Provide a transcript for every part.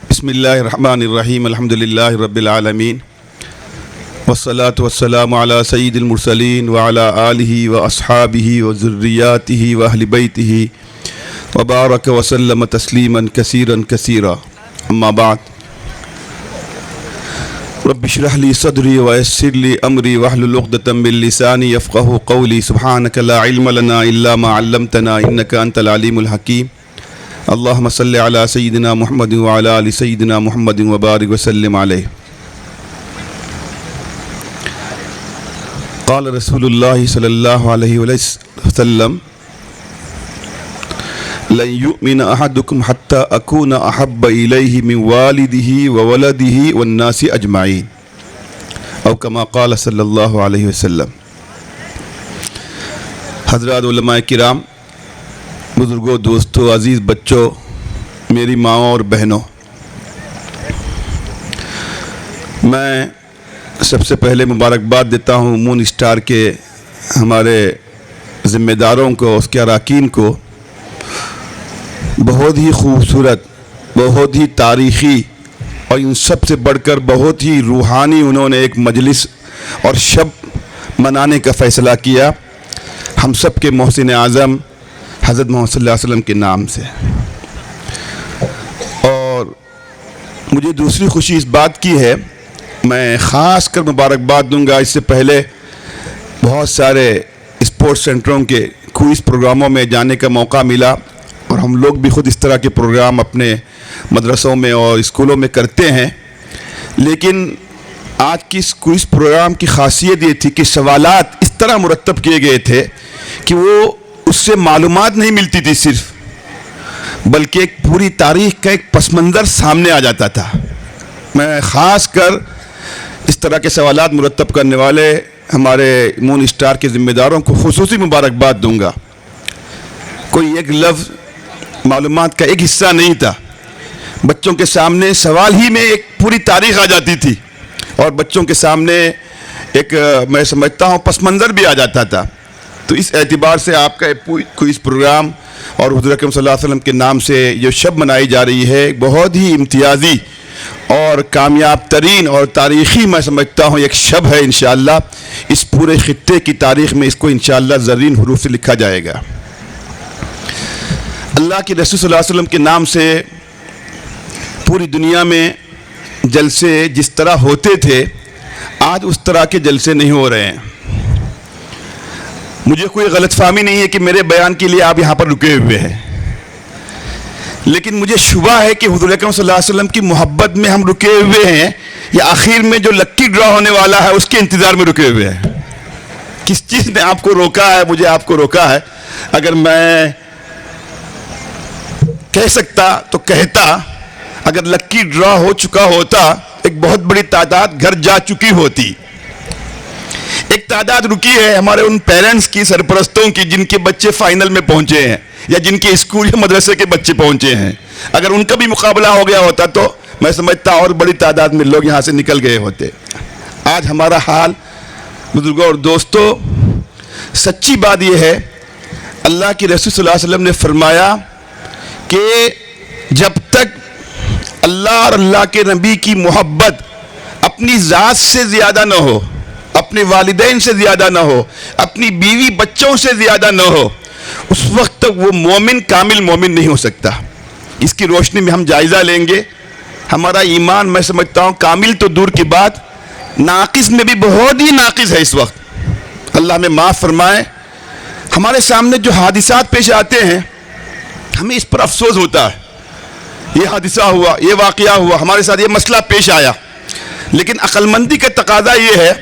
بسم اللہ الرحمن الرحیم الحمد للہ رب العالمین والصلاة والسلام علی سید المرسلین وعلی آلہ واصحابہ وذریاتہ واہل بیتہ وبارک وسلم تسلیما کثیرا کثیرا اما بعد رب اشرح لی صدری ویسر لی امری واحلل عقدۃ من لسانی یفقہوا قولی سبحانک لا علم لنا الا ما علمتنا انک انت العلیم الحکیم اللہم صلی علی سیدنا محمد وعلی آل سیدنا محمد وبارک وسلم علیہ. قال رسول اللہ صلی اللہ علیہ وسلم لن یؤمن احدکم حتی اکون احب الیہ من والدہ وولدہ والناس اجمعین او کما قال صلی اللہ علیہ وسلم. حضرات علماء کرام، بزرگوں، دوستوں، عزیز بچوں، میری ماؤں اور بہنوں، میں سب سے پہلے مبارکباد دیتا ہوں مون اسٹار کے ہمارے ذمہ داروں کو، اس کے اراکین کو. بہت ہی خوبصورت، بہت ہی تاریخی اور ان سب سے بڑھ کر بہت ہی روحانی انہوں نے ایک مجلس اور شب منانے کا فیصلہ کیا ہم سب کے محسن اعظم حضرت محمد صلی اللہ علیہ وسلم کے نام سے. اور مجھے دوسری خوشی اس بات کی ہے، میں خاص کر مبارکباد دوں گا. اس سے پہلے بہت سارے اسپورٹس سینٹروں کے کوئز پروگراموں میں جانے کا موقع ملا اور ہم لوگ بھی خود اس طرح کے پروگرام اپنے مدرسوں میں اور اسکولوں میں کرتے ہیں. لیکن آج کی اس کوئز پروگرام کی خاصیت یہ تھی کہ سوالات اس طرح مرتب کیے گئے تھے کہ وہ اس سے معلومات نہیں ملتی تھی صرف، بلکہ ایک پوری تاریخ کا ایک پس منظر سامنے آ جاتا تھا. میں خاص کر اس طرح کے سوالات مرتب کرنے والے ہمارے مون اسٹار کے ذمہ داروں کو خصوصی مبارکباد دوں گا. کوئی ایک لفظ معلومات کا ایک حصہ نہیں تھا، بچوں کے سامنے سوال ہی میں ایک پوری تاریخ آ جاتی تھی اور بچوں کے سامنے ایک میں سمجھتا ہوں پس منظر بھی آ جاتا تھا. تو اس اعتبار سے آپ کا کوئز پروگرام اور حضور اکرم صلی اللہ علیہ وسلم کے نام سے جو شب منائی جا رہی ہے بہت ہی امتیازی اور کامیاب ترین اور تاریخی میں سمجھتا ہوں ایک شب ہے. انشاءاللہ اس پورے خطے کی تاریخ میں اس کو انشاءاللہ زرین حروف سے لکھا جائے گا. اللہ کے رسول صلی اللہ علیہ وسلم کے نام سے پوری دنیا میں جلسے جس طرح ہوتے تھے آج اس طرح کے جلسے نہیں ہو رہے ہیں. مجھے کوئی غلط فہمی نہیں ہے کہ میرے بیان کے لیے آپ یہاں پر رکے ہوئے ہیں، لیکن مجھے شبہ ہے کہ حضور اکرم صلی اللہ علیہ وسلم کی محبت میں ہم رکے ہوئے ہیں یا آخر میں جو لکی ڈرا ہونے والا ہے اس کے انتظار میں رکے ہوئے ہیں. کس چیز نے آپ کو روکا ہے؟ مجھے آپ کو روکا ہے. اگر میں کہہ سکتا تو کہتا، اگر لکی ڈرا ہو چکا ہوتا ایک بہت بڑی تعداد گھر جا چکی ہوتی. ایک تعداد رکی ہے ہمارے ان پیرنٹس کی، سرپرستوں کی جن کے بچے فائنل میں پہنچے ہیں یا جن کے اسکول یا مدرسے کے بچے پہنچے ہیں. اگر ان کا بھی مقابلہ ہو گیا ہوتا تو میں سمجھتا اور بڑی تعداد میں لوگ یہاں سے نکل گئے ہوتے. آج ہمارا حال بزرگوں اور دوستوں، سچی بات یہ ہے، اللہ کے رسول صلی اللہ علیہ وسلم نے فرمایا کہ جب تک اللہ اور اللہ کے نبی کی محبت اپنی ذات سے زیادہ نہ ہو، اپنے والدین سے زیادہ نہ ہو، اپنی بیوی بچوں سے زیادہ نہ ہو، اس وقت تک وہ مومن کامل مومن نہیں ہو سکتا. اس کی روشنی میں ہم جائزہ لیں گے. ہمارا ایمان میں سمجھتا ہوں کامل تو دور کی بات، ناقص میں بھی بہت ہی ناقص ہے اس وقت. اللہ ہمیں معاف فرمائے. ہمارے سامنے جو حادثات پیش آتے ہیں ہمیں اس پر افسوس ہوتا ہے. یہ حادثہ ہوا، یہ واقعہ ہوا، ہمارے ساتھ یہ مسئلہ پیش آیا، لیکن عقل مندی کا تقاضا یہ ہے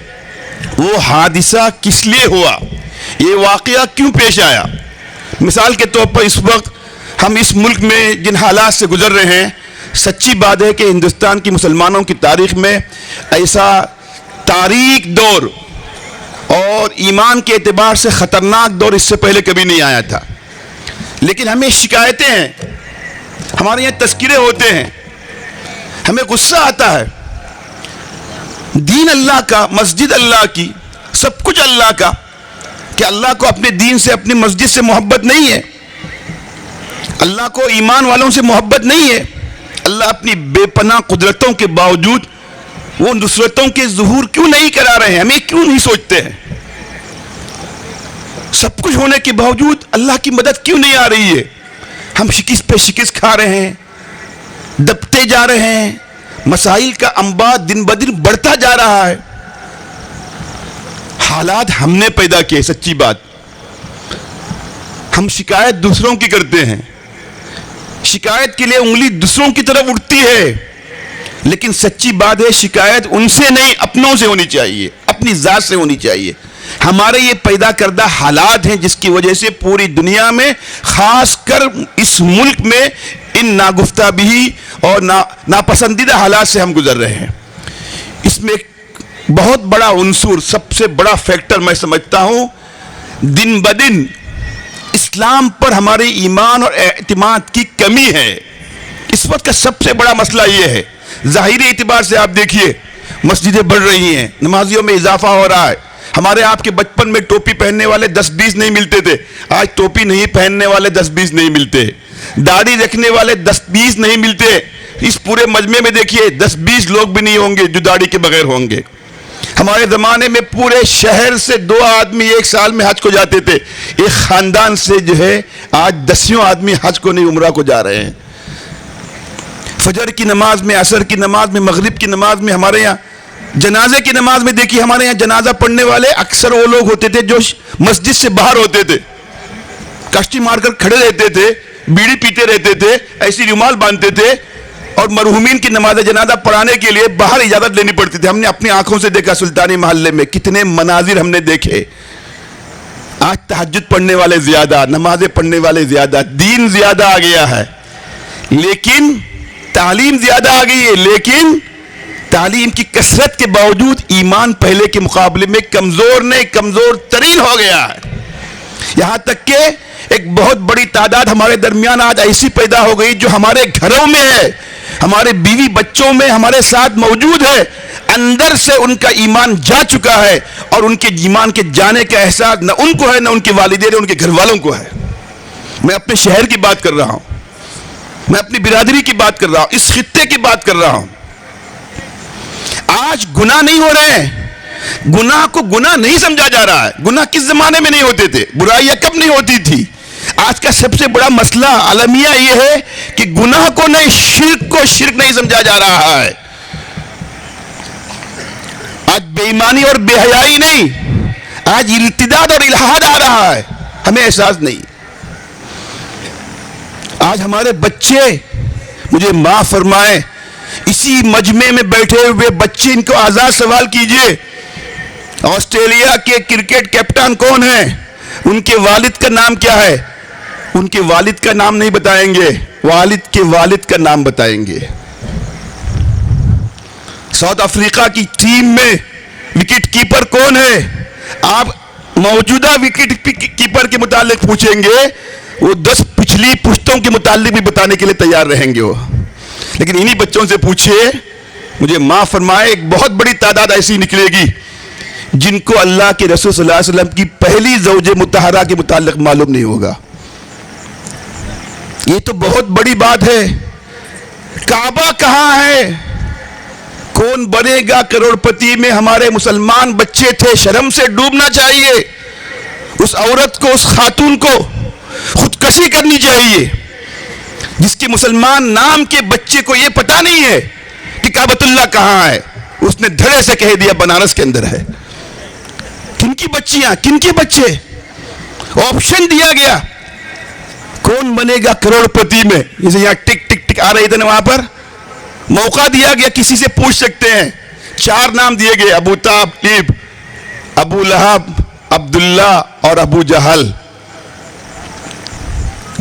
وہ حادثہ کس لیے ہوا، یہ واقعہ کیوں پیش آیا. مثال کے طور پر اس وقت ہم اس ملک میں جن حالات سے گزر رہے ہیں، سچی بات ہے کہ ہندوستان کی مسلمانوں کی تاریخ میں ایسا تاریک دور اور ایمان کے اعتبار سے خطرناک دور اس سے پہلے کبھی نہیں آیا تھا. لیکن ہمیں شکایتیں ہیں، ہمارے یہاں تذکرے ہوتے ہیں، ہمیں غصہ آتا ہے. دین اللہ کا، مسجد اللہ کی، سب کچھ اللہ کا، کہ اللہ کو اپنے دین سے، اپنی مسجد سے محبت نہیں ہے. اللہ کو ایمان والوں سے محبت نہیں ہے. اللہ اپنی بے پناہ قدرتوں کے باوجود وہ نصرتوں کے ظہور کیوں نہیں کرا رہے ہیں؟ ہمیں کیوں نہیں سوچتے ہیں؟ سب کچھ ہونے کے باوجود اللہ کی مدد کیوں نہیں آ رہی ہے؟ ہم شکست پہ شکست کھا رہے ہیں، دبتے جا رہے ہیں، مسائل کا انباء دن بدن بڑھتا جا رہا ہے. حالات ہم نے پیدا کیے، سچی بات. ہم شکایت دوسروں کی کرتے ہیں، شکایت کے لیے انگلی دوسروں کی طرف اٹھتی ہے، لیکن سچی بات ہے شکایت ان سے نہیں، اپنوں سے ہونی چاہیے، اپنی ذات سے ہونی چاہیے. ہمارے یہ پیدا کردہ حالات ہیں جس کی وجہ سے پوری دنیا میں، خاص کر اس ملک میں، ان ناگفتہ اور ناپسندیدہ حالات سے ہم گزر رہے ہیں. اس میں ایک بہت بڑا عنصر، سب سے بڑا فیکٹر میں سمجھتا ہوں، دن بدن اسلام پر ہمارے ایمان اور اعتماد کی کمی ہے. اس وقت کا سب سے بڑا مسئلہ یہ ہے. ظاہری اعتبار سے آپ دیکھیے، مسجدیں بڑھ رہی ہیں، نمازیوں میں اضافہ ہو رہا ہے. ہمارے آپ کے بچپن میں ٹوپی پہننے والے 10-20 نہیں ملتے تھے، آج ٹوپی نہیں پہننے والے 10-20 نہیں ملتے. داڑھی رکھنے والے 10-20 نہیں ملتے. اس پورے مجمع میں دیکھیے 10-20 لوگ بھی نہیں ہوں گے جو داڑھی کے بغیر ہوں گے. ہمارے زمانے میں پورے شہر سے 2 آدمی ایک سال میں حج کو جاتے تھے. ایک خاندان سے جو ہے آج 10 آدمی حج کو نہیں عمرہ کو جا رہے ہیں. فجر کی نماز میں، عصر کی نماز میں، مغرب کی نماز میں، ہمارے یہاں جنازے کی نماز میں دیکھیے، ہمارے یہاں جنازہ پڑھنے والے اکثر وہ لوگ ہوتے تھے جو مسجد سے باہر ہوتے تھے، کشتی مار کر کھڑے رہتے تھے، بیڑی پیتے رہتے تھے، ایسی رومال باندھتے تھے، اور مرحومین کی نماز جنازہ پڑھانے کے لیے باہر اجازت لینی پڑتی تھی. ہم نے اپنی آنکھوں سے دیکھا سلطانی محلے میں، کتنے مناظر ہم نے دیکھے. آج تہجد پڑھنے والے زیادہ، نمازیں پڑھنے والے زیادہ، دین زیادہ آ گیا ہے، لیکن تعلیم زیادہ آ گئی ہے، لیکن تعلیم کی کثرت کے باوجود ایمان پہلے کے مقابلے میں کمزور ترین ہو گیا ہے. یہاں تک کہ ایک بہت بڑی تعداد ہمارے درمیان آج ایسی پیدا ہو گئی جو ہمارے گھروں میں ہے، ہمارے بیوی بچوں میں ہمارے ساتھ موجود ہے، اندر سے ان کا ایمان جا چکا ہے، اور ان کے ایمان کے جانے کا احساس نہ ان کو ہے، نہ ان کے والدین، ان کے گھر والوں کو ہے. میں اپنے شہر کی بات کر رہا ہوں، میں اپنی برادری کی بات کر رہا ہوں، اس خطے کی بات کر رہا ہوں. آج گناہ نہیں ہو رہے ہیں، گناہ کو گناہ نہیں سمجھا جا رہا ہے. گناہ کس زمانے میں نہیں ہوتے تھے، برائیاں کب نہیں ہوتی تھی. آج کا سب سے بڑا مسئلہ عالمیہ یہ ہے کہ گناہ کو نہیں، شرک کو شرک نہیں سمجھا جا رہا ہے. آج بے ایمانی اور بے حیائی نہیں، آج ارتداد اور الحاد آ رہا ہے، ہمیں احساس نہیں. آج ہمارے بچے، مجھے معاف فرمائیں، اسی مجمع میں بیٹھے ہوئے بچے، ان کو آزاد سوال کیجئے، آسٹریلیا کے کرکٹ کیپٹن کون ہیں، ان کے والد کا نام کیا ہے؟ ان کے والد کا نام نہیں بتائیں گے، والد کے والد کا نام بتائیں گے. ساؤتھ افریقہ کی ٹیم میں وکٹ کیپر کون ہے؟ آپ موجودہ وکٹ کیپر کے متعلق پوچھیں گے، وہ 10 پچھلی پشتوں کے متعلق بھی بتانے کے لیے تیار رہیں گے وہ. لیکن انہی بچوں سے پوچھئے، مجھے معاف فرمائے، ایک بہت بڑی تعداد ایسی نکلے گی جن کو اللہ کے رسول صلی اللہ علیہ وسلم کی پہلی زوج مطہرہ کے متعلق معلوم نہیں ہوگا. یہ تو بہت بڑی بات ہے. کعبہ کہاں ہے؟ کون بنے گا کروڑ پتی میں ہمارے مسلمان بچے تھے. شرم سے ڈوبنا چاہیے. اس عورت کو، اس خاتون کو خودکشی کرنی چاہیے جس کے مسلمان نام کے بچے کو یہ پتہ نہیں ہے کہ کعبۃ اللہ کہاں ہے. اس نے دھڑے سے کہہ دیا بنارس کے اندر ہے. کن کی بچیاں، کن کے بچے؟ آپشن دیا گیا، کون بنے گا کروڑ پتی میں. جیسے یہاں ٹک ٹک ٹک آ رہی تھے نا، وہاں پر موقع دیا گیا، کسی سے پوچھ سکتے ہیں. 4 نام دیے گئے، ابو طالب، ابو لہب، عبداللہ اور ابو جہل.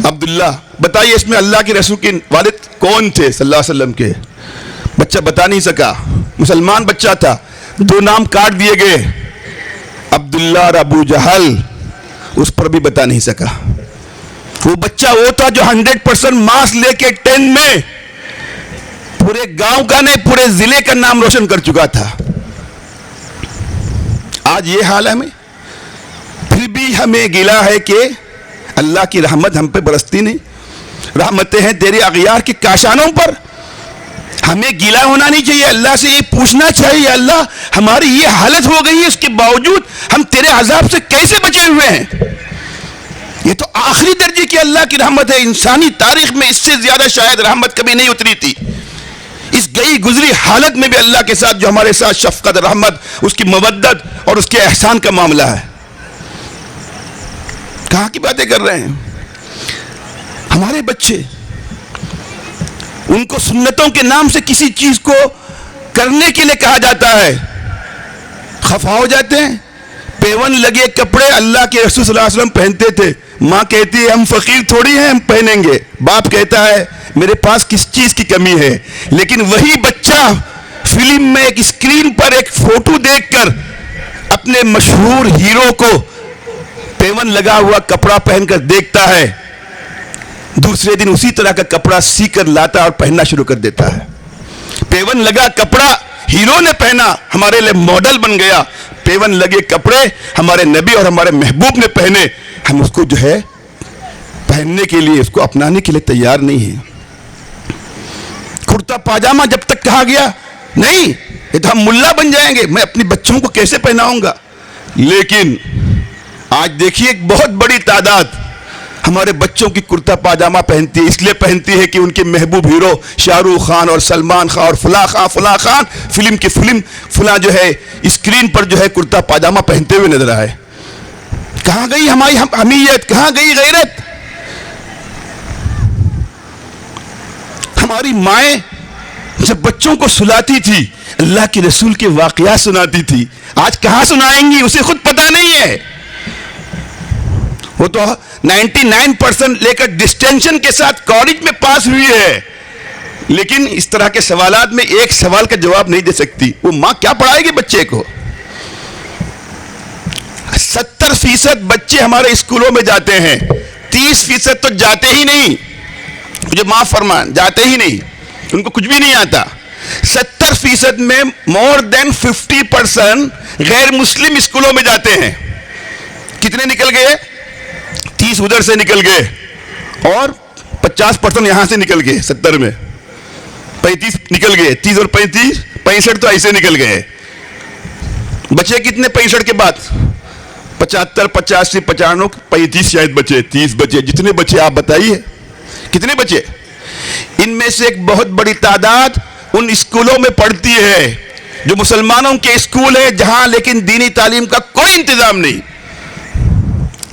عبداللہ، بتائیے اس میں اللہ کے رسول کے والد کون تھے صلی اللہ علیہ وسلم کے؟ بچہ بتا نہیں سکا، مسلمان بچہ تھا. 2 نام کاٹ دیے گئے، عبداللہ اور ابو جہل، اس پر بھی بتا نہیں سکا. وہ بچہ وہ تھا جو 100% مارکس لے کے 10 میں پورے گاؤں کا نہیں، پورے ضلع کا نام روشن کر چکا تھا. آج یہ حال ہے ہمیں، پھر بھی ہمیں گلہ ہے کہ اللہ کی رحمت ہم پہ برستی نہیں. رحمتیں ہیں تیرے اغیار کے کاشانوں پر. ہمیں گیلا ہونا نہیں چاہیے, اللہ سے یہ پوچھنا چاہیے اللہ ہماری یہ حالت ہو گئی ہے, اس کے باوجود ہم تیرے عذاب سے کیسے بچے ہوئے ہیں. یہ تو آخری درجے کی اللہ کی رحمت ہے. انسانی تاریخ میں اس سے زیادہ شاید رحمت کبھی نہیں اتری تھی. اس گئی گزری حالت میں بھی اللہ کے ساتھ جو ہمارے ساتھ شفقت, رحمت, اس کی مودت اور اس کے احسان کا معاملہ ہے. کہاں کی باتیں کر رہے ہیں. ہمارے بچے, ان کو سنتوں کے نام سے کسی چیز کو کرنے کے لیے کہا جاتا ہے, خفا ہو جاتے ہیں. پیون لگے کپڑے اللہ کے رسول صلی اللہ علیہ وسلم پہنتے تھے, ماں کہتی ہے ہم فقیر تھوڑی ہیں ہم پہنیں گے, باپ کہتا ہے میرے پاس کس چیز کی کمی ہے. لیکن وہی بچہ فلم میں ایک اسکرین پر ایک فوٹو دیکھ کر اپنے مشہور ہیرو کو پیون لگا ہوا کپڑا پہن کر دیکھتا ہے, دوسرے دن اسی طرح کا کپڑا سی کر لاتا اور پہننا شروع کر دیتا ہے. پیون لگا کپڑا ہیرو نے پہنا, ہمارے لیے ماڈل بن گیا. پیون لگے کپڑے ہمارے نبی اور ہمارے محبوب نے پہنے, ہم اس کو جو ہے پہننے کے لیے, اس کو اپنانے کے لیے تیار نہیں ہیں. کرتا پاجامہ جب تک کہا گیا نہیں یہ تو ہم ملا بن جائیں گے, میں اپنی بچوں کو کیسے پہناؤں گا. لیکن آج دیکھیے ایک بہت بڑی تعداد ہمارے بچوں کی کرتا پاجامہ پہنتی ہے, اس لیے پہنتی ہے کہ ان کے محبوب ہیرو شاہ رخ خان اور سلمان خان اور فلاں خان فلم کی فلاں جو ہے اسکرین پر جو ہے کرتا پاجامہ پہنتے ہوئے نظر آئے. کہاں گئی ہماری حمیت, کہاں گئی غیرت. ہماری مائیں جب بچوں کو سلاتی تھی اللہ کے رسول کے واقعات سناتی تھی, آج کہاں سنائیں گی, اسے خود پتہ نہیں ہے. وہ تو 99% لے کر ڈسٹینشن کے ساتھ کالج میں پاس ہوئی ہے, لیکن اس طرح کے سوالات میں ایک سوال کا جواب نہیں دے سکتی. وہ ماں کیا پڑھائے گی بچے کو. 70% بچے ہمارے اسکولوں میں جاتے ہیں, 30% تو جاتے ہی نہیں. مجھے معاف فرمان, جاتے ہی نہیں, ان کو کچھ بھی نہیں آتا. 70% میں مور دین 50% غیر مسلم اسکولوں میں جاتے ہیں. کتنے نکل گئے؟ 30 ادھر سے نکل گئے اور 50% یہاں سے نکل گئے. 70 میں 35 نکل گئے, 30 اور 35 65 تو ایسے نکل گئے. بچے کتنے 65 کے بعد؟ 75 85 95 35 شاید بچے, 30 بچے. جتنے بچے آپ بتائیے کتنے بچے. ان میں سے ایک بہت بڑی تعداد ان اسکولوں میں پڑھتی ہے جو مسلمانوں کے اسکول ہیں, جہاں لیکن دینی تعلیم کا کوئی انتظام نہیں.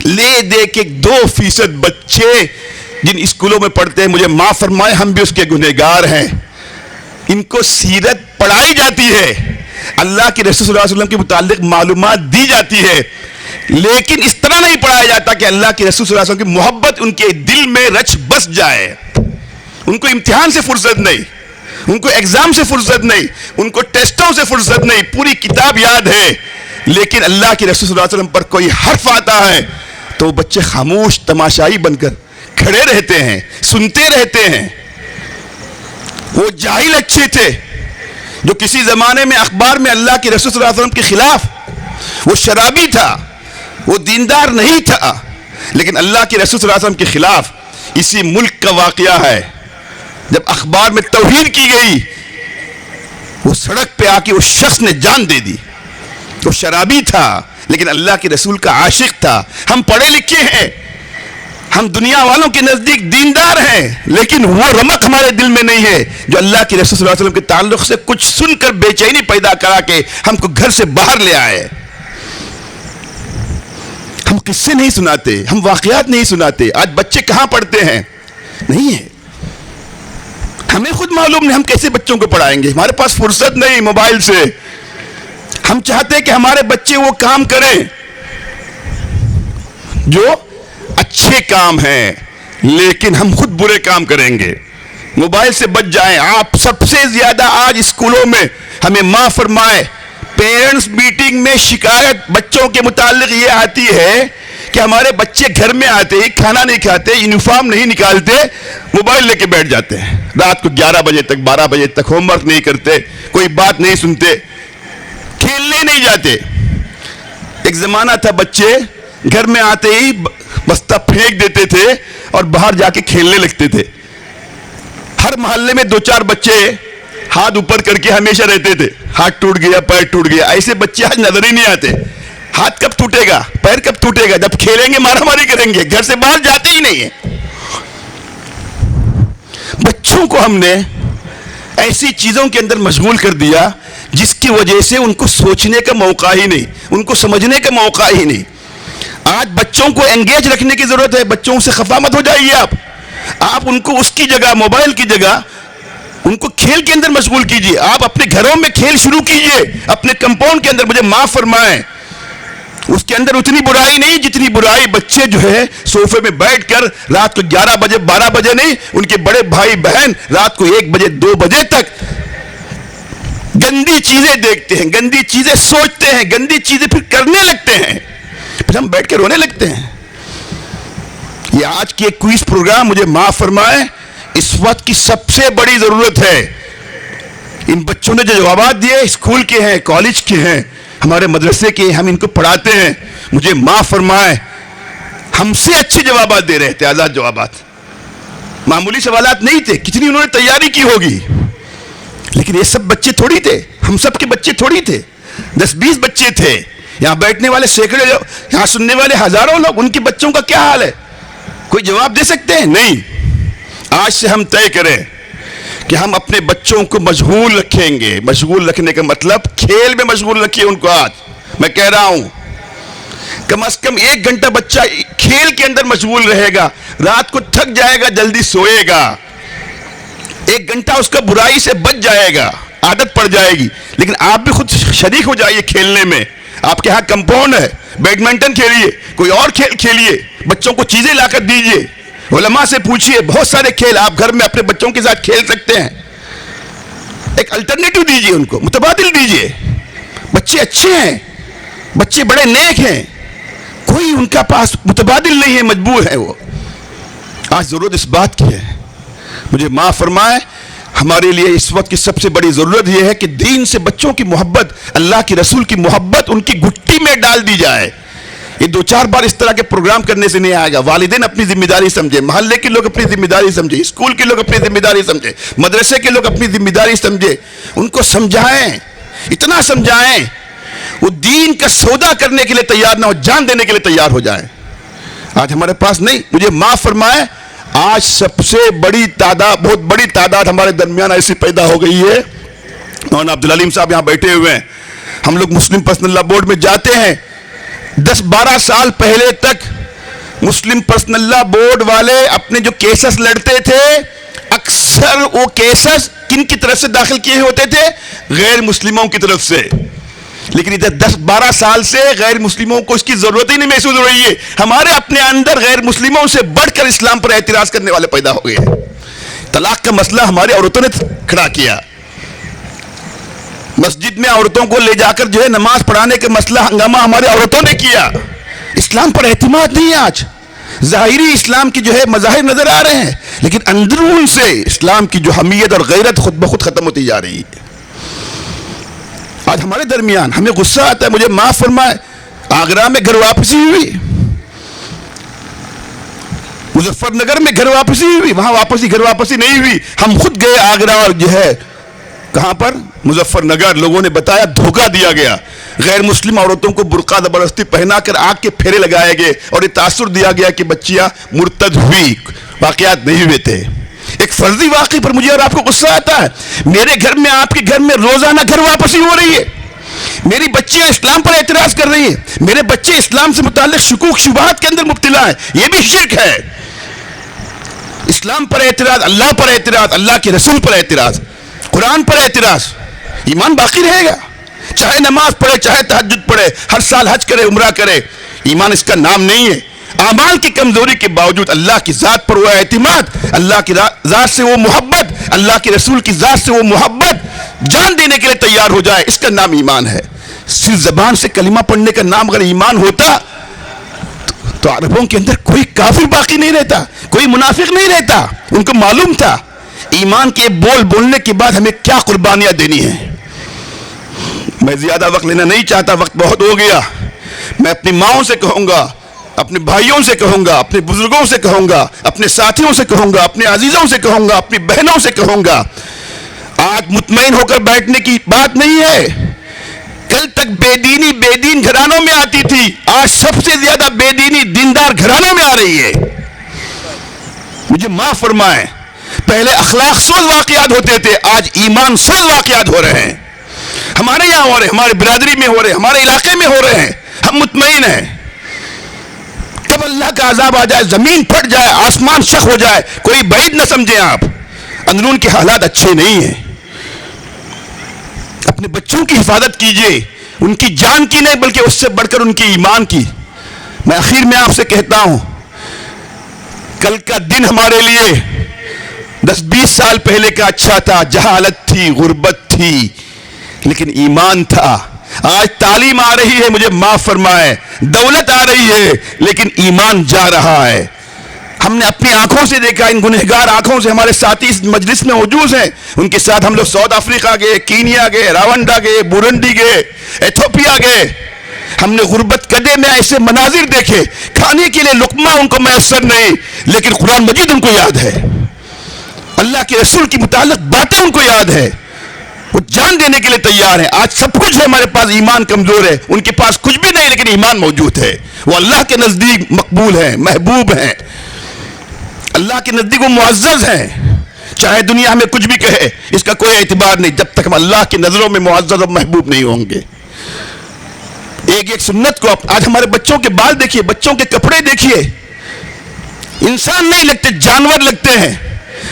لے دے کے 2% بچے جن اسکولوں میں پڑھتے ہیں, مجھے معاف فرمائے ہم بھی اس کے گنہگار ہیں. ان کو سیرت پڑھائی جاتی ہے, اللہ کے رسول صلی اللہ علیہ وسلم کے متعلق معلومات دی جاتی ہے, لیکن اس طرح نہیں پڑھایا جاتا کہ اللہ کے رسول صلی اللہ علیہ وسلم کی محبت ان کے دل میں رچ بس جائے. ان کو امتحان سے فرصت نہیں, ان کو ایگزام سے فرصت نہیں, ان کو ٹیسٹوں سے فرصت نہیں. پوری کتاب یاد ہے, لیکن اللہ کے رسول صلی اللہ علیہ وسلم پر کوئی حرف آتا ہے تو بچے خاموش تماشائی بن کر کھڑے رہتے ہیں, سنتے رہتے ہیں. وہ جاہل اچھے تھے جو کسی زمانے میں اخبار میں اللہ کے رسول صلی اللہ علیہ وسلم کے خلاف, وہ شرابی تھا, وہ دیندار نہیں تھا, لیکن اللہ کے رسول صلی اللہ علیہ وسلم کے خلاف اسی ملک کا واقعہ ہے. جب اخبار میں توہین کی گئی, وہ سڑک پہ آ کے اس شخص نے جان دے دی. وہ شرابی تھا لیکن اللہ کے رسول کا عاشق تھا. ہم پڑھے لکھے ہیں, ہم دنیا والوں کے نزدیک دیندار ہیں, لیکن وہ رمق ہمارے دل میں نہیں ہے جو اللہ کے رسول صلی اللہ علیہ وسلم کے تعلق سے کچھ سن کر بے چینی پیدا کرا کے ہم کو گھر سے باہر لے آئے. ہم قصے نہیں سناتے, ہم واقعات نہیں سناتے. آج بچے کہاں پڑھتے ہیں؟ نہیں ہے. ہمیں خود معلوم نہیں ہم کیسے بچوں کو پڑھائیں گے. ہمارے پاس فرصت نہیں موبائل سے. ہم چاہتے ہیں کہ ہمارے بچے وہ کام کریں جو اچھے کام ہیں, لیکن ہم خود برے کام کریں گے. موبائل سے بچ جائیں. آپ سب سے زیادہ آج اسکولوں میں ہمیں معاف فرمائے پیرنٹس میٹنگ میں شکایت بچوں کے متعلق یہ آتی ہے کہ ہمارے بچے گھر میں آتے ہی کھانا نہیں کھاتے, یونیفارم نہیں نکالتے, موبائل لے کے بیٹھ جاتے ہیں. رات کو 11 بجے تک 12 بجے تک ہوم ورک نہیں کرتے, کوئی بات نہیں سنتے, کھیلنے نہیں جاتے. ایک زمانہ تھا بچے گھر میں آتے ہی بستہ پھینک دیتے تھے اور باہر جا کے کھیلنے لگتے تھے. ہر محلے میں 2-4 بچے ہاتھ اوپر کر کے ہمیشہ رہتے تھے. ہاتھ ٹوٹ گیا، پیر ٹوٹ گیا. ایسے بچے آج نظر ہی نہیں آتے. ہاتھ کب ٹوٹے گا، پیر کب ٹوٹے گا؟ جب کھیلیں گے، مارا ماری کریں گے. گھر سے باہر جاتے ہی نہیں ہیں. بچوں کو ہم نے ایسی چیزوں کے اندر مشغول کر دیا جس کی وجہ سے ان کو سوچنے کا موقع ہی نہیں، ان کو سمجھنے کا موقع ہی نہیں. آج بچوں کو انگیج رکھنے کی ضرورت ہے. بچوں سے خفا مت ہو جائیے. آپ ان کو اس کی جگہ، موبائل کی جگہ، ان کو کھیل کے اندر مشغول کیجئے. آپ اپنے گھروں میں کھیل شروع کیجئے. اپنے کمپاؤنڈ کے اندر، مجھے معاف فرمائیں، اس کے اندر اتنی برائی نہیں جتنی برائی بچے جو ہے صوفے میں بیٹھ کر رات کو 11 بجے 12 بجے نہیں، ان کے بڑے بھائی بہن رات کو 1 بجے 2 بجے تک گندی چیزیں دیکھتے ہیں، گندی چیزیں سوچتے ہیں، گندی چیزیں پھر کرنے لگتے ہیں، پھر ہم بیٹھ کے رونے لگتے ہیں. یہ آج کی ایک کوئز پروگرام، مجھے معاف فرمائیں، اس وقت کی سب سے بڑی ضرورت ہے. ان بچوں نے جو جوابات دیے، اسکول کے ہیں، کالج کے ہیں، ہمارے مدرسے کے، ہم ان کو پڑھاتے ہیں. مجھے معاف فرمائیں، ہم سے اچھے جوابات دے رہے تھے. آزاد جوابات، معمولی سوالات نہیں تھے. کتنی انہوں نے تیاری کی ہوگی، لیکن یہ سب بچے تھوڑی تھے. ہم سب کے بچے تھوڑی تھے. 10-20 بچے تھے. یہاں بیٹھنے والے سینکڑے، یہاں سننے والے ہزاروں لوگ. ان کے بچوں کا کیا حال ہے؟ کوئی جواب دے سکتے ہیں؟ نہیں. آج سے ہم طے کریں کہ ہم اپنے بچوں کو مشغول رکھیں گے. مشغول رکھنے کا مطلب کھیل میں مشغول رکھیے ان کو. آج میں کہہ رہا ہوں کم از کم 1 گھنٹہ بچہ کھیل کے اندر مشغول رہے گا. رات کو تھک جائے گا، جلدی سوئے گا. 1 گھنٹہ اس کا برائی سے بچ جائے گا، عادت پڑ جائے گی. لیکن آپ بھی خود شریک ہو جائیے کھیلنے میں. آپ کے ہاں کمپاؤنڈ ہے، بیڈمنٹن کھیلیے، کوئی اور کھیل کھیلیے. بچوں کو چیزیں لا کر دیجیے. علماء سے پوچھیے، بہت سارے کھیل آپ گھر میں اپنے بچوں کے ساتھ کھیل سکتے ہیں. ایک الٹرنیٹو دیجیے ان کو، متبادل دیجیے. بچے اچھے ہیں، بچے بڑے نیک ہیں، کوئی ان کا پاس متبادل نہیں ہے، مجبور ہے وہ. آج ضرورت اس بات کی ہے. مجھے معاف فرمائے، ہمارے لیے اس وقت کی سب سے بڑی ضرورت یہ ہے کہ دین سے بچوں کی محبت، اللہ کے رسول کی محبت ان کی گھٹی میں ڈال دی جائے. یہ 2-4 بار اس طرح کے پروگرام کرنے سے نہیں آئے گا. والدین اپنی ذمہ داری سمجھے، محلے کے لوگ اپنی ذمہ داری سمجھے، اسکول کے لوگ اپنی ذمہ داری سمجھے، مدرسے کے لوگ اپنی ذمہ داری سمجھے. ان کو سمجھائیں، اتنا سمجھائیں وہ دین کا سودا کرنے کے لیے تیار نہ ہو، جان دینے کے لیے تیار ہو جائیں. آج ہمارے پاس نہیں. مجھے معاف فرمائے، آج سب سے بڑی تعداد، بہت بڑی تعداد ہمارے درمیان ایسی پیدا ہو گئی ہے. مولانا عبدالعلیم صاحب یہاں بیٹھے ہوئے ہیں. ہم لوگ مسلم پرسنل لا بورڈ میں جاتے ہیں. 10-12 سال پہلے تک مسلم پرسنل لا بورڈ والے اپنے جو کیسز لڑتے تھے، اکثر وہ کیسز کن کی طرف سے داخل کیے ہوتے تھے؟ غیر مسلموں کی طرف سے. لیکن ادھر 10-12 سال سے غیر مسلموں کو اس کی ضرورت ہی نہیں محسوس ہو رہی ہے. ہمارے اپنے اندر غیر مسلموں سے بڑھ کر اسلام پر اعتراض کرنے والے پیدا ہو گئے ہیں. طلاق کا مسئلہ ہماری عورتوں نے کھڑا کیا. مسجد میں عورتوں کو لے جا کر جو ہے نماز پڑھانے کا مسئلہ ہنگامہ ہماری عورتوں نے کیا. اسلام پر اعتماد نہیں ہے. آج ظاہری اسلام کی جو ہے مظاہر نظر آ رہے ہیں، لیکن اندرون سے اسلام کی جو حمیت اور غیرت خود بخود ختم ہوتی جا رہی ہے. آج ہمارے درمیان ہمیں غصہ آتا ہے. مجھے معاف فرمائے، آگرہ میں گھر واپسی ہوئی، مظفر نگر میں گھر واپسی ہوئی، وہاں گھر واپسی نہیں ہوئی. ہم خود گئے آگرہ اور جو ہے کہاں پر؟ مظفر نگر. لوگوں نے بتایا دھوکہ دیا گیا. غیر مسلم عورتوں کو برقع زبردستی پہنا کر آگ کے پھیرے لگائے گئے اور یہ تاثر دیا گیا کہ بچیاں مرتد ہوئی. واقعات نہیں ہوئے تھے. ایک فرضی واقعے پر مجھے اور آپ کو غصہ آتا ہے. میرے گھر میں، آپ کے گھر میں روزانہ گھر واپسی ہو رہی ہے. میری بچیاں اسلام پر اعتراض کر رہی ہیں. میرے بچے اسلام سے متعلق شکوک شبہات کے اندر مبتلا ہیں. یہ بھی شرک ہے. اسلام پر اعتراض، اللہ پر اعتراض، اللہ کے رسول پر اعتراض، قرآن پر اعتراض. ایمان باقی رہے گا. چاہے نماز پڑھے، چاہے تہجد پڑھے، ہر سال حج کرے، عمرہ کرے، ایمان اس کا نام نہیں ہے. اعمال کی کمزوری کے باوجود اللہ کی ذات پر وہ اعتماد، اللہ کی ذات سے وہ محبت، اللہ کے رسول کی ذات سے وہ محبت جان دینے کے لیے تیار ہو جائے، اس کا نام ایمان ہے. صرف زبان سے کلمہ پڑھنے کا نام اگر ایمان ہوتا تو عربوں کے اندر کوئی کافر باقی نہیں رہتا، کوئی منافق نہیں رہتا. ان کو معلوم تھا ایمان کے بول بولنے کے بعد ہمیں کیا قربانیاں دینی ہیں. میں زیادہ وقت لینا نہیں چاہتا، وقت بہت ہو گیا. میں اپنی ماؤں سے کہوں گا، اپنے بھائیوں سے کہوں گا، اپنے بزرگوں سے کہوں گا، اپنے ساتھیوں سے کہوں گا، اپنے عزیزوں سے کہوں گا، اپنی بہنوں سے کہوں گا، آج مطمئن ہو کر بیٹھنے کی بات نہیں ہے. کل تک بے دینی بے دین گھرانوں میں آتی تھی، آج سب سے زیادہ بے دینی دیندار گھرانوں میں آ رہی ہے. مجھے معاف فرمائیں، پہلے اخلاق سوز واقعات ہوتے تھے، آج ایمان سوز واقعات ہو رہے ہیں. ہمارے یہاں ہو رہے ہیں، ہمارے برادری میں ہو رہے ہیں، ہمارے علاقے میں ہو رہے ہیں. ہم مطمئن ہیں. تب اللہ کا عذاب آ جائے، زمین پھٹ جائے، آسمان شق ہو جائے، کوئی بعید نہ سمجھیں. آپ اندرون کے حالات اچھے نہیں ہیں. اپنے بچوں کی حفاظت کیجئے، ان کی جان کی نہیں بلکہ اس سے بڑھ کر ان کی ایمان کی. میں آخر میں آپ سے کہتا ہوں، کل کا دن ہمارے لیے 10-20 سال پہلے کا اچھا تھا. جہالت تھی، غربت تھی، لیکن ایمان تھا. آج تعلیم آ رہی ہے، مجھے معاف فرمائے، دولت آ رہی ہے، لیکن ایمان جا رہا ہے. ہم نے اپنی آنکھوں سے دیکھا، ان گنہگار آنکھوں سے. ہمارے ساتھی اس مجلس میں موجود ہیں، ان کے ساتھ ہم لوگ ساؤتھ افریقہ گئے، کینیا گئے، راونڈا گئے، بورنڈی گئے، ایتھوپیا گئے. ہم نے غربت کدے میں ایسے مناظر دیکھے، کھانے کے لیے لقمہ ان کو میسر نہیں، لیکن قرآن مجید ان کو یاد ہے، اللہ کے رسول کی متعلق باتیں ان کو یاد ہے، وہ جان دینے کے لیے تیار ہیں. آج سب کچھ ہے ہمارے پاس، ایمان کمزور ہے. ان کے پاس کچھ بھی نہیں لیکن ایمان موجود ہے. وہ اللہ کے نزدیک مقبول ہیں، محبوب ہیں، اللہ کے نزدیک وہ معزز ہیں. چاہے دنیا ہمیں کچھ بھی کہے، اس کا کوئی اعتبار نہیں جب تک ہم اللہ کی نظروں میں معزز اور محبوب نہیں ہوں گے. ایک ایک سنت کو آج ہمارے بچوں کے بال دیکھیے، بچوں کے کپڑے دیکھیے، انسان نہیں لگتے، جانور لگتے ہیں.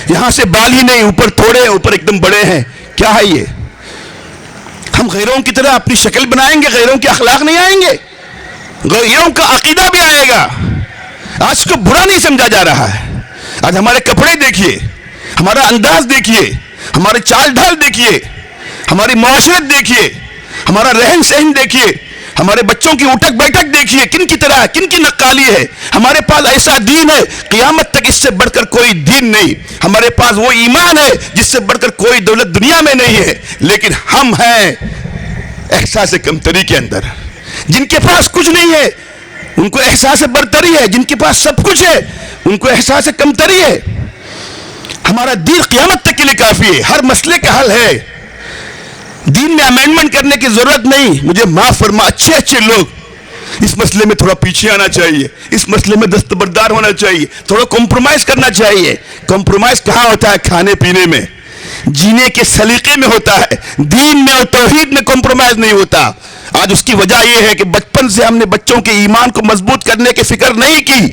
یہاں سے بال ہی نہیں، اوپر تھوڑے ہیں، اوپر ایک دم بڑے ہیں. کیا ہے یہ؟ ہم غیروں کی طرح اپنی شکل بنائیں گے، غیروں کے اخلاق نہیں آئیں گے، غیروں کا عقیدہ بھی آئے گا. آج اس کو برا نہیں سمجھا جا رہا ہے. آج ہمارے کپڑے دیکھیے، ہمارا انداز دیکھیے، ہمارے چال ڈھال دیکھیے، ہماری معاشرت دیکھیے، ہمارا رہن سہن دیکھیے، ہمارے بچوں کی اٹھک بیٹھک دیکھیے، کن کی طرح ہے، کن کی نقالی ہے. ہمارے پاس ایسا دین ہے، قیامت تک اس سے بڑھ کر کوئی دین نہیں. ہمارے پاس وہ ایمان ہے جس سے بڑھ کر کوئی دولت دنیا میں نہیں ہے. لیکن ہم ہیں احساس کمتری کے اندر. جن کے پاس کچھ نہیں ہے ان کو احساس برتری ہے، جن کے پاس سب کچھ ہے ان کو احساس کمتری ہے. ہمارا دین قیامت تک کے لیے کافی ہے، ہر مسئلے کا حل ہے. دین میں امینڈمنٹ کرنے کی ضرورت نہیں. مجھے معاف فرما، اچھے لوگ اس مسئلے میں تھوڑا پیچھے آنا چاہیے، اس مسئلے میں دستبردار ہونا چاہیے، تھوڑا کمپرومائز کرنا چاہیے. کمپرومائز کہاں ہوتا ہے؟ کھانے پینے میں، جینے کے سلیقے میں ہوتا ہے. دین میں اور توحید میں کمپرومائز نہیں ہوتا. آج اس کی وجہ یہ ہے کہ بچپن سے ہم نے بچوں کے ایمان کو مضبوط کرنے کی فکر نہیں کی.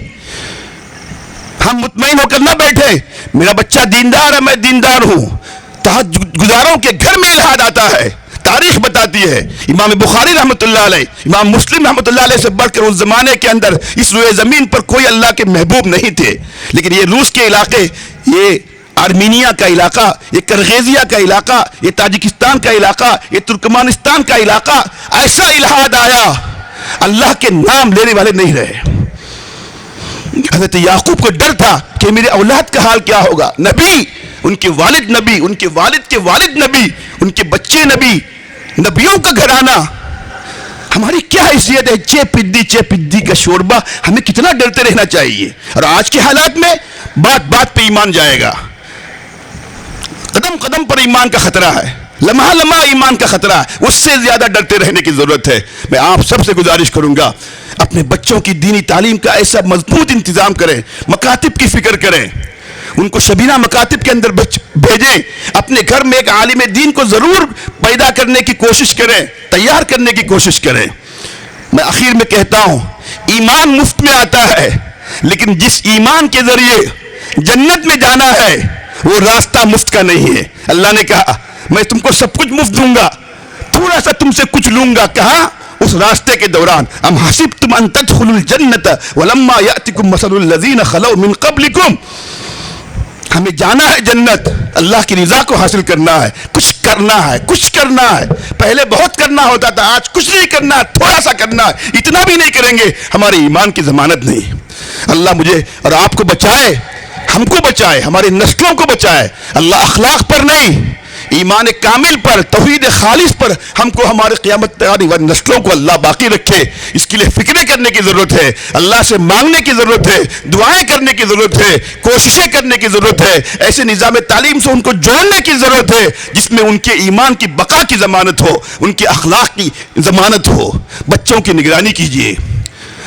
ہم مطمئن ہو کر نہ بیٹھے، میرا بچہ دیندار ہے، میں دیندار ہوں. تہجد گزاروں کے گھر میں الہاد آتا ہے. تاریخ بتاتی ہے، امام بخاری رحمۃ اللہ علیہ، امام مسلم رحمۃ اللہ علیہ سے بڑھ کر اس زمانے کے اندر اس روئے زمین پر کوئی اللہ کے محبوب نہیں تھے. لیکن یہ روس کے علاقے، یہ آرمینیا کا علاقہ، یہ کرغیزیا کا علاقہ، یہ تاجکستان کا علاقہ، یہ ترکمانستان کا علاقہ، ایسا الہاد آیا، اللہ کے نام لینے والے نہیں رہے. حضرت یعقوب کو ڈر تھا کہ میرے اولاد کا حال کیا ہوگا. نبی، ان کے والد نبی، ان کے والد کے والد نبی، ان کے بچے نبی، نبیوں کا گھرانہ. ہماری کیا حیثیت ہے؟ چے پدی کا شوربہ. ہمیں کتنا ڈرتے رہنا چاہیے. اور آج کے حالات میں بات بات پہ ایمان جائے گا، قدم قدم پر ایمان کا خطرہ ہے، لمحہ لمحہ ایمان کا خطرہ ہے. اس سے زیادہ ڈرتے رہنے کی ضرورت ہے. میں آپ سب سے گزارش کروں گا، اپنے بچوں کی دینی تعلیم کا ایسا مضبوط انتظام کریں، مکاتب کی فکر کریں، ان کو شبینہ مکاتب کے اندر بھیجیں. اپنے گھر میں ایک عالم دین کو ضرور پیدا کرنے کی کوشش کریں، تیار کرنے کی کوشش کریں. میں آخر میں کہتا ہوں، ایمان مفت میں آتا ہے، لیکن جس ایمان کے ذریعے جنت میں جانا ہے وہ راستہ مفت کا نہیں ہے. اللہ نے کہا میں تم کو سب کچھ مفت دوں گا، تھوڑا سا تم سے کچھ لوں گا. کہاں؟ اس راستے کے دوران. ام حسبتم ان تدخلوا الجنت ولما یاتکم مثل الذین خلوا من قبلکم. ہمیں جانا ہے جنت، اللہ کی رضا کو حاصل کرنا ہے، کچھ کرنا ہے. پہلے بہت کرنا ہوتا تھا، آج کچھ نہیں کرنا، تھوڑا سا کرنا ہے. اتنا بھی نہیں کریں گے ہمارے ایمان کی ضمانت نہیں. اللہ مجھے اور آپ کو بچائے، ہم کو بچائے، ہماری نسلوں کو بچائے. اللہ اخلاق پر نہیں، ایمان کامل پر، توحید خالص پر ہم کو ہمارے قیامت تیاری و نسلوں کو اللہ باقی رکھے، اس کے لیے فکریں کرنے کی ضرورت ہے، اللہ سے مانگنے کی ضرورت ہے، دعائیں کرنے کی ضرورت ہے، کوششیں کرنے کی ضرورت ہے، ایسے نظام تعلیم سے ان کو جوڑنے کی ضرورت ہے جس میں ان کے ایمان کی بقا کی ضمانت ہو، ان کے اخلاق کی ضمانت ہو۔ بچوں کی نگرانی کیجئے،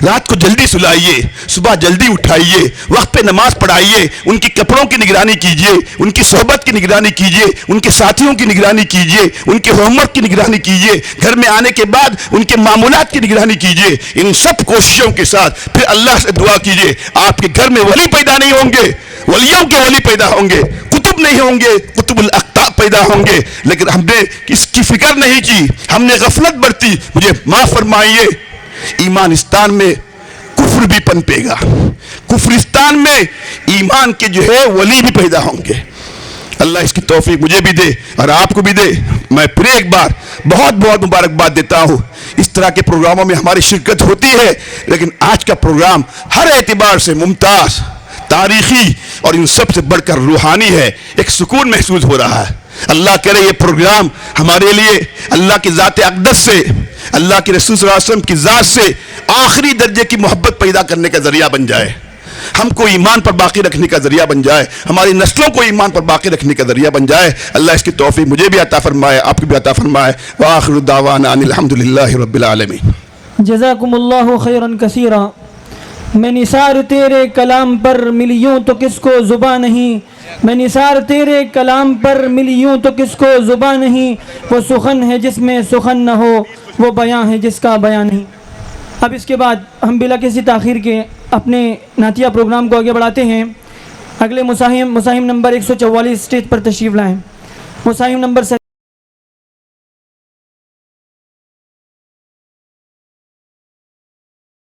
رات کو جلدی سلائیے، صبح جلدی اٹھائیے، وقت پہ نماز پڑھائیے، ان کی کپڑوں کی نگرانی کیجئے، ان کی صحبت کی نگرانی کیجئے، ان کے ساتھیوں کی نگرانی کیجئے، ان کے ہوم ورک کی نگرانی کیجئے، گھر میں آنے کے بعد ان کے معمولات کی نگرانی کیجئے۔ ان سب کوششوں کے ساتھ پھر اللہ سے دعا کیجئے، آپ کے گھر میں ولی پیدا نہیں ہوں گے، ولیوں کے ولی پیدا ہوں گے، کتب نہیں ہوں گے، کتب الاقطاب پیدا ہوں گے، لیکن ہم نے اس کی فکر نہیں کی، ہم نے غفلت برتی۔ مجھے معاف فرمائیے، ایمانستان میں کفر بھی پنپے گا، کفرستان میں ایمان کے جو ہے ولی بھی پیدا ہوں گے۔ اللہ اس کی توفیق مجھے بھی دے اور آپ کو بھی دے۔ میں پھر ایک بار بہت بہت مبارکباد دیتا ہوں۔ اس طرح کے پروگراموں میں ہماری شرکت ہوتی ہے، لیکن آج کا پروگرام ہر اعتبار سے ممتاز، تاریخی اور ان سب سے بڑھ کر روحانی ہے۔ ایک سکون محسوس ہو رہا ہے۔ اللہ کرے یہ پروگرام ہمارے لیے اللہ کی ذات اقدس سے، اللہ کے رسول صلی اللہ علیہ وسلم کی ذات سے آخری درجے کی محبت پیدا کرنے کا ذریعہ بن جائے، ہم کو ایمان پر باقی رکھنے کا ذریعہ بن جائے، ہماری نسلوں کو ایمان پر باقی رکھنے کا ذریعہ بن جائے۔ اللہ اس کی توفیق مجھے بھی عطا فرمائے، آپ کو بھی عطا فرمائے۔ وآخر دعوانا ان الحمدللہ رب العالمین۔ جزاکم اللہ خیرا کثیرا۔ میں نثار تیرے کلام پر ملیوں تو کس کو زباں نہیں، میں نثار تیرے کلام پر ملیوں تو کس کو زباں نہیں، وہ سخن ہے جس میں سخن نہ ہو، وہ بیاں ہے جس کا بیاں نہیں۔ اب اس کے بعد ہم بلا کسی تاخیر کے اپنے نعتیہ پروگرام کو آگے بڑھاتے ہیں۔ اگلے مساہم نمبر 144 اسٹیج پر تشریف لائیں۔ مساہم نمبر